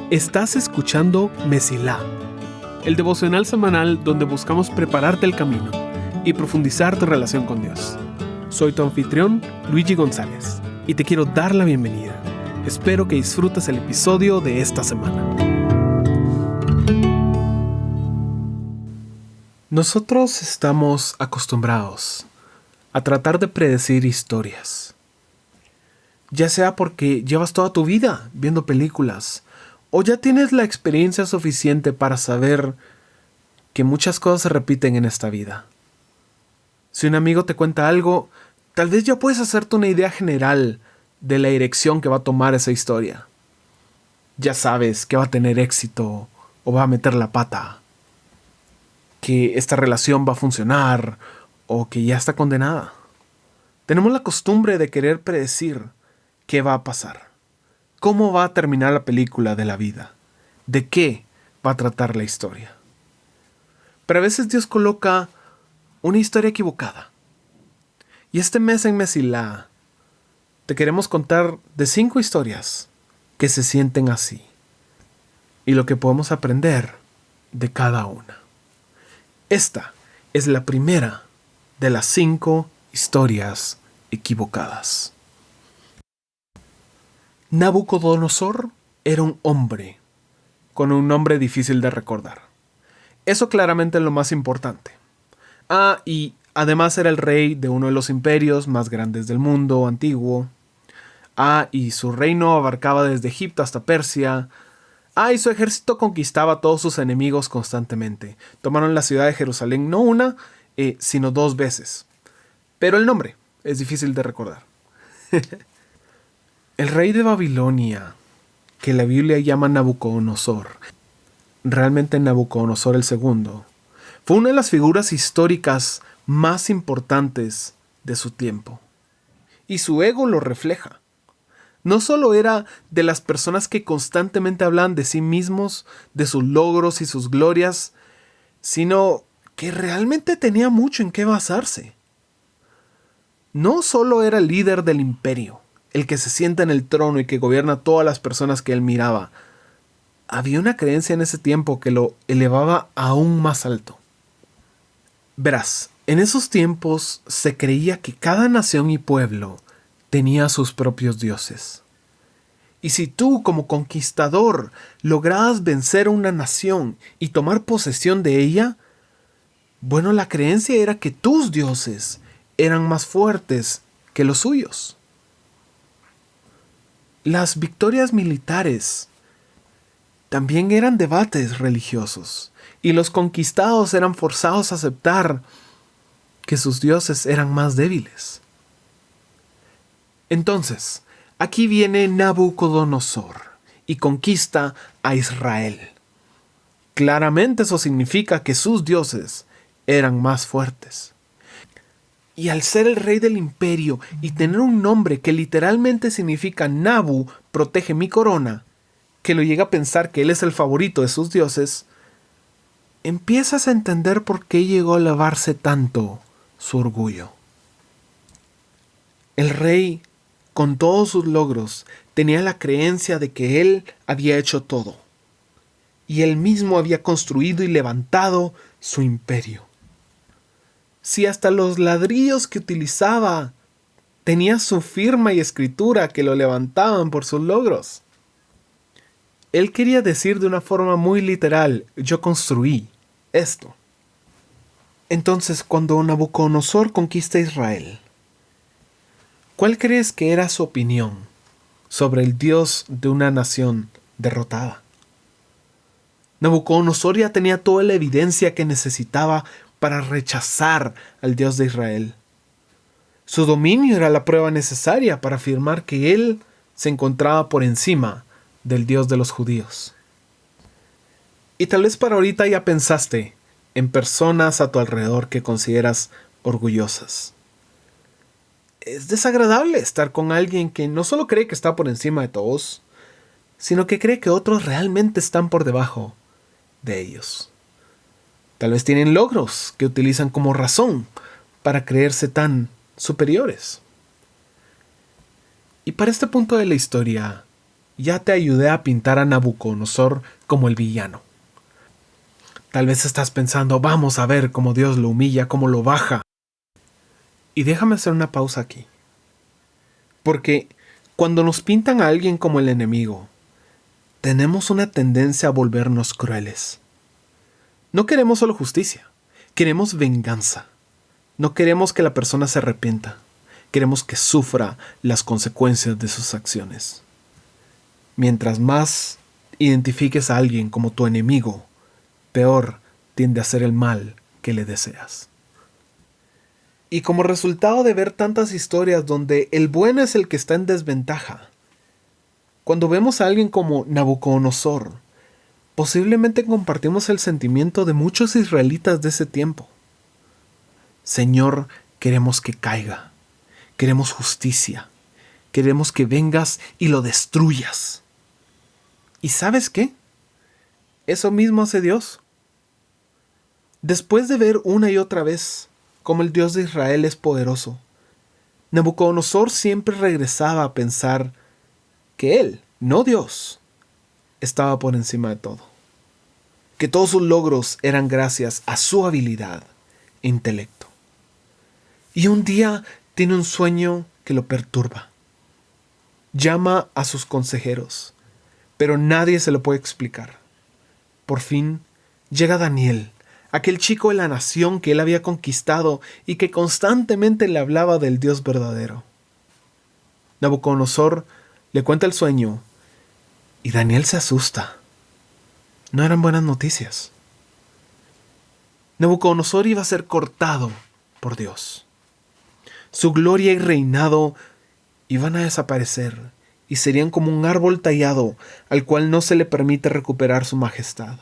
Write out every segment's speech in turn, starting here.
Estás escuchando Mesilá, el devocional semanal donde buscamos prepararte el camino y profundizar tu relación con Dios. Soy tu anfitrión, Luigi González, y te quiero dar la bienvenida. Espero que disfrutes el episodio de esta semana. Nosotros estamos acostumbrados a tratar de predecir historias. Ya sea porque llevas toda tu vida viendo películas, o ya tienes la experiencia suficiente para saber que muchas cosas se repiten en esta vida. Si un amigo te cuenta algo, tal vez ya puedes hacerte una idea general de la dirección que va a tomar esa historia. Ya sabes que va a tener éxito o va a meter la pata, que esta relación va a funcionar o que ya está condenada. Tenemos la costumbre de querer predecir qué va a pasar. ¿Cómo va a terminar la película de la vida? ¿De qué va a tratar la historia? Pero a veces Dios coloca una historia equivocada. Y este mes en Mesilá te queremos contar de 5 historias que se sienten así y lo que podemos aprender de cada una. Esta es la primera de las 5 historias equivocadas. Nabucodonosor era un hombre con un nombre difícil de recordar. Eso claramente es lo más importante. Y además era el rey de uno de los imperios más grandes del mundo antiguo. Y su reino abarcaba desde Egipto hasta Persia. Y su ejército conquistaba a todos sus enemigos constantemente. Tomaron la ciudad de Jerusalén no una, sino 2 veces. Pero el nombre es difícil de recordar. El rey de Babilonia, que la Biblia llama Nabucodonosor, realmente Nabucodonosor el segundo, fue una de las figuras históricas más importantes de su tiempo. Y su ego lo refleja. No solo era de las personas que constantemente hablan de sí mismos, de sus logros y sus glorias, sino que realmente tenía mucho en qué basarse. No solo era el líder del imperio, el que se sienta en el trono y que gobierna a todas las personas que él miraba. Había una creencia en ese tiempo que lo elevaba aún más alto. Verás, en esos tiempos se creía que cada nación y pueblo tenía sus propios dioses. Y si tú, como conquistador, lograbas vencer a una nación y tomar posesión de ella, bueno, la creencia era que tus dioses eran más fuertes que los suyos. Las victorias militares también eran debates religiosos, y los conquistados eran forzados a aceptar que sus dioses eran más débiles. Entonces, aquí viene Nabucodonosor y conquista a Israel. Claramente eso significa que sus dioses eran más fuertes. Y al ser el rey del imperio y tener un nombre que literalmente significa Nabu, protege mi corona, que lo llega a pensar que él es el favorito de sus dioses, empiezas a entender por qué llegó a elevarse tanto su orgullo. El rey, con todos sus logros, tenía la creencia de que él había hecho todo, y él mismo había construido y levantado su imperio. Si hasta los ladrillos que utilizaba tenía su firma y escritura que lo levantaban por sus logros. Él quería decir de una forma muy literal: yo construí esto. Entonces, cuando Nabucodonosor conquista Israel, ¿cuál crees que era su opinión sobre el Dios de una nación derrotada? Nabucodonosor ya tenía toda la evidencia que necesitaba para rechazar al Dios de Israel. Su dominio era la prueba necesaria para afirmar que él se encontraba por encima del Dios de los judíos. Y tal vez para ahorita ya pensaste en personas a tu alrededor que consideras orgullosas. Es desagradable estar con alguien que no solo cree que está por encima de todos, sino que cree que otros realmente están por debajo de ellos. Tal vez tienen logros que utilizan como razón para creerse tan superiores. Y para este punto de la historia, ya te ayudé a pintar a Nabucodonosor como el villano. Tal vez estás pensando, vamos a ver cómo Dios lo humilla, cómo lo baja. Y déjame hacer una pausa aquí. Porque cuando nos pintan a alguien como el enemigo, tenemos una tendencia a volvernos crueles. No queremos solo justicia, queremos venganza. No queremos que la persona se arrepienta, queremos que sufra las consecuencias de sus acciones. Mientras más identifiques a alguien como tu enemigo, peor tiende a ser el mal que le deseas. Y como resultado de ver tantas historias donde el bueno es el que está en desventaja, cuando vemos a alguien como Nabucodonosor, posiblemente compartimos el sentimiento de muchos israelitas de ese tiempo. Señor, queremos que caiga, queremos justicia, queremos que vengas y lo destruyas. ¿Y sabes qué? Eso mismo hace Dios. Después de ver una y otra vez cómo el Dios de Israel es poderoso, Nabucodonosor siempre regresaba a pensar que él, no Dios, estaba por encima de todo. Que todos sus logros eran gracias a su habilidad e intelecto. Y un día tiene un sueño que lo perturba. Llama a sus consejeros, pero nadie se lo puede explicar. Por fin llega Daniel, aquel chico de la nación que él había conquistado y que constantemente le hablaba del Dios verdadero. Nabucodonosor le cuenta el sueño y Daniel se asusta. No eran buenas noticias. Nabucodonosor iba a ser cortado por Dios. Su gloria y reinado iban a desaparecer y serían como un árbol tallado al cual no se le permite recuperar su majestad.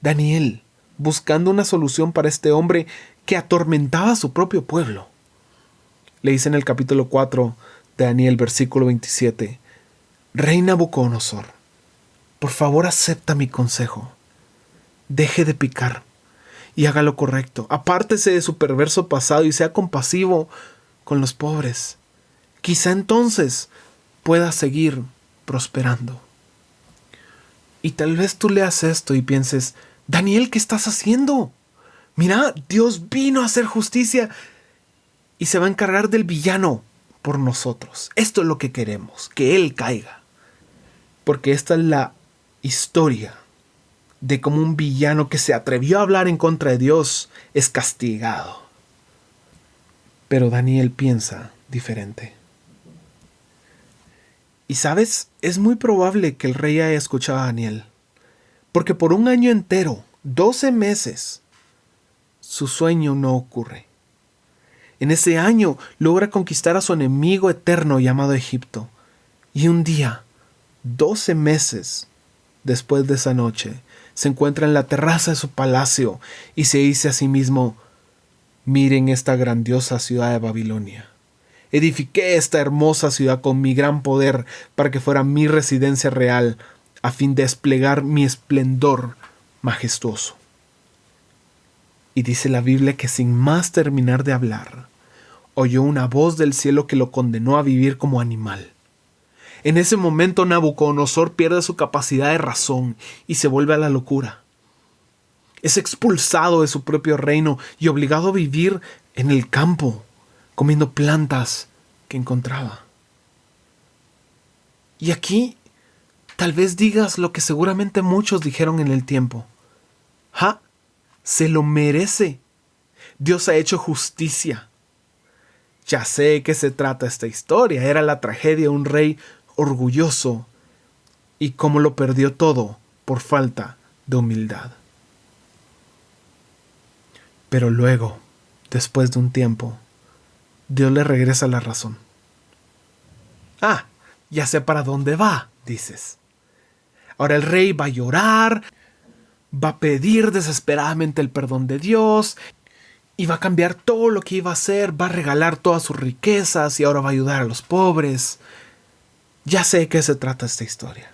Daniel, buscando una solución para este hombre que atormentaba a su propio pueblo, le dice en el capítulo 4 de Daniel, versículo 27, Rey Nabucodonosor, por favor acepta mi consejo. Deje de picar y haga lo correcto. Apártese de su perverso pasado y sea compasivo con los pobres. Quizá entonces pueda seguir prosperando. Y tal vez tú leas esto y pienses, Daniel, ¿qué estás haciendo? Mira, Dios vino a hacer justicia y se va a encargar del villano por nosotros. Esto es lo que queremos, que Él caiga. Porque esta es la historia de cómo un villano que se atrevió a hablar en contra de Dios es castigado. Pero Daniel piensa diferente. Y sabes, es muy probable que el rey haya escuchado a Daniel, porque por un año entero, 12 meses, su sueño no ocurre. En ese año logra conquistar a su enemigo eterno llamado Egipto. Y un día, 12 meses después de esa noche, se encuentra en la terraza de su palacio y se dice a sí mismo, miren esta grandiosa ciudad de Babilonia. Edifiqué esta hermosa ciudad con mi gran poder para que fuera mi residencia real, a fin de desplegar mi esplendor majestuoso. Y dice la Biblia que sin más terminar de hablar, oyó una voz del cielo que lo condenó a vivir como animal. En ese momento Nabucodonosor pierde su capacidad de razón y se vuelve a la locura. Es expulsado de su propio reino y obligado a vivir en el campo, comiendo plantas que encontraba. Y aquí tal vez digas lo que seguramente muchos dijeron en el tiempo. ¡Ja! Se lo merece. Dios ha hecho justicia. Ya sé de qué se trata esta historia. Era la tragedia de un rey orgulloso y cómo lo perdió todo por falta de humildad. Pero luego, después de un tiempo, Dios le regresa la razón. Ah, ya sé para dónde va, dices. Ahora el rey va a llorar, va a pedir desesperadamente el perdón de Dios y va a cambiar todo lo que iba a hacer, va a regalar todas sus riquezas y ahora va a ayudar a los pobres. Ya sé de qué se trata esta historia,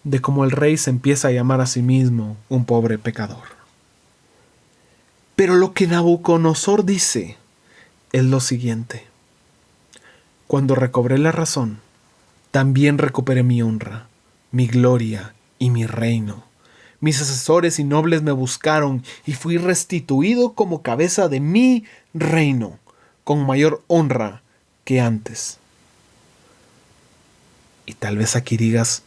de cómo el rey se empieza a llamar a sí mismo un pobre pecador. Pero lo que Nabucodonosor dice es lo siguiente. Cuando recobré la razón, también recuperé mi honra, mi gloria y mi reino. Mis asesores y nobles me buscaron y fui restituido como cabeza de mi reino, con mayor honra que antes. Y tal vez aquí digas,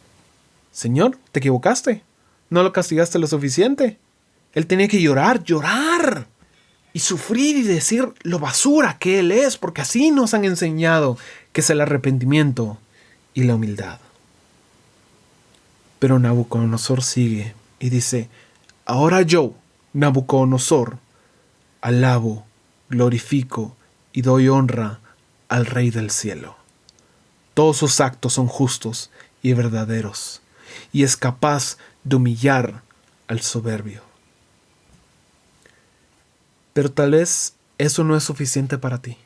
Señor, te equivocaste. No lo castigaste lo suficiente. Él tenía que llorar y sufrir y decir lo basura que Él es, porque así nos han enseñado que es el arrepentimiento y la humildad. Pero Nabucodonosor sigue y dice, ahora yo, Nabucodonosor, alabo, glorifico y doy honra al Rey del cielo. Todos sus actos son justos y verdaderos, y es capaz de humillar al soberbio. Pero tal vez eso no es suficiente para ti.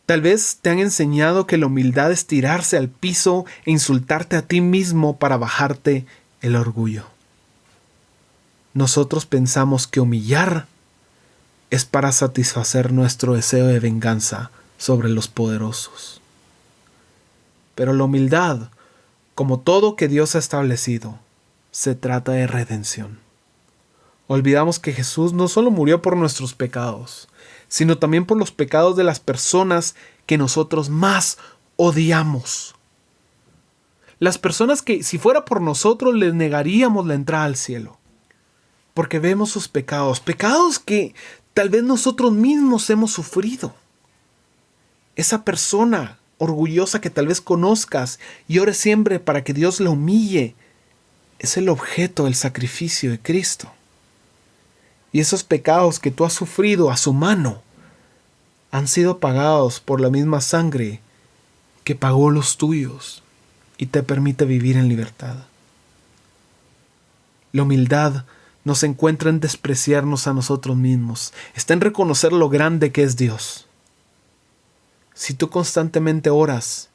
Tal vez te han enseñado que la humildad es tirarse al piso e insultarte a ti mismo para bajarte el orgullo. Nosotros pensamos que humillar es para satisfacer nuestro deseo de venganza sobre los poderosos. Pero la humildad, como todo que Dios ha establecido, se trata de redención. Olvidamos que Jesús no solo murió por nuestros pecados, sino también por los pecados de las personas que nosotros más odiamos. Las personas que, si fuera por nosotros, les negaríamos la entrada al cielo. Porque vemos sus pecados, pecados que tal vez nosotros mismos hemos sufrido. Esa persona orgullosa que tal vez conozcas y ores siempre para que Dios la humille, es el objeto del sacrificio de Cristo. Y esos pecados que tú has sufrido a su mano han sido pagados por la misma sangre que pagó los tuyos y te permite vivir en libertad. La humildad no se encuentra en despreciarnos a nosotros mismos, está en reconocer lo grande que es Dios. Si tú constantemente oras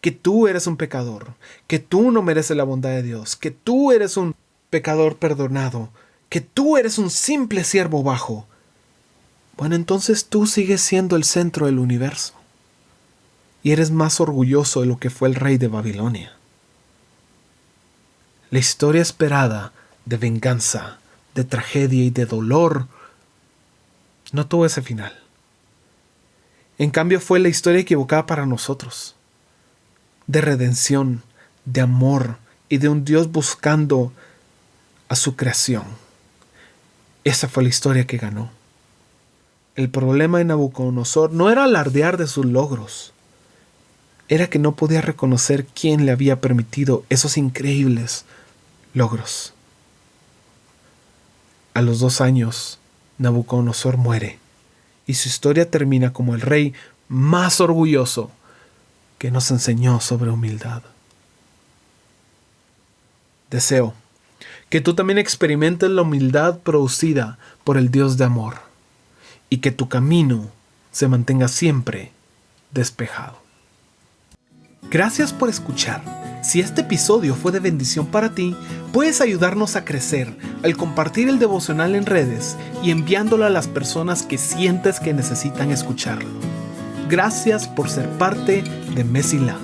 que tú eres un pecador, que tú no mereces la bondad de Dios, que tú eres un pecador perdonado, que tú eres un simple siervo bajo, bueno, entonces tú sigues siendo el centro del universo y eres más orgulloso de lo que fue el rey de Babilonia. La historia esperada de venganza, de tragedia y de dolor no tuvo ese final. En cambio fue la historia equivocada para nosotros, de redención, de amor y de un Dios buscando a su creación. Esa fue la historia que ganó. El problema de Nabucodonosor no era alardear de sus logros, era que no podía reconocer quién le había permitido esos increíbles logros. A los 2 años, Nabucodonosor muere y su historia termina como el rey más orgulloso que nos enseñó sobre humildad. Deseo que tú también experimentes la humildad producida por el Dios de amor y que tu camino se mantenga siempre despejado. Gracias por escuchar. Si este episodio fue de bendición para ti, puedes ayudarnos a crecer al compartir el devocional en redes y enviándolo a las personas que sientes que necesitan escucharlo. Gracias por ser parte de Mesilá.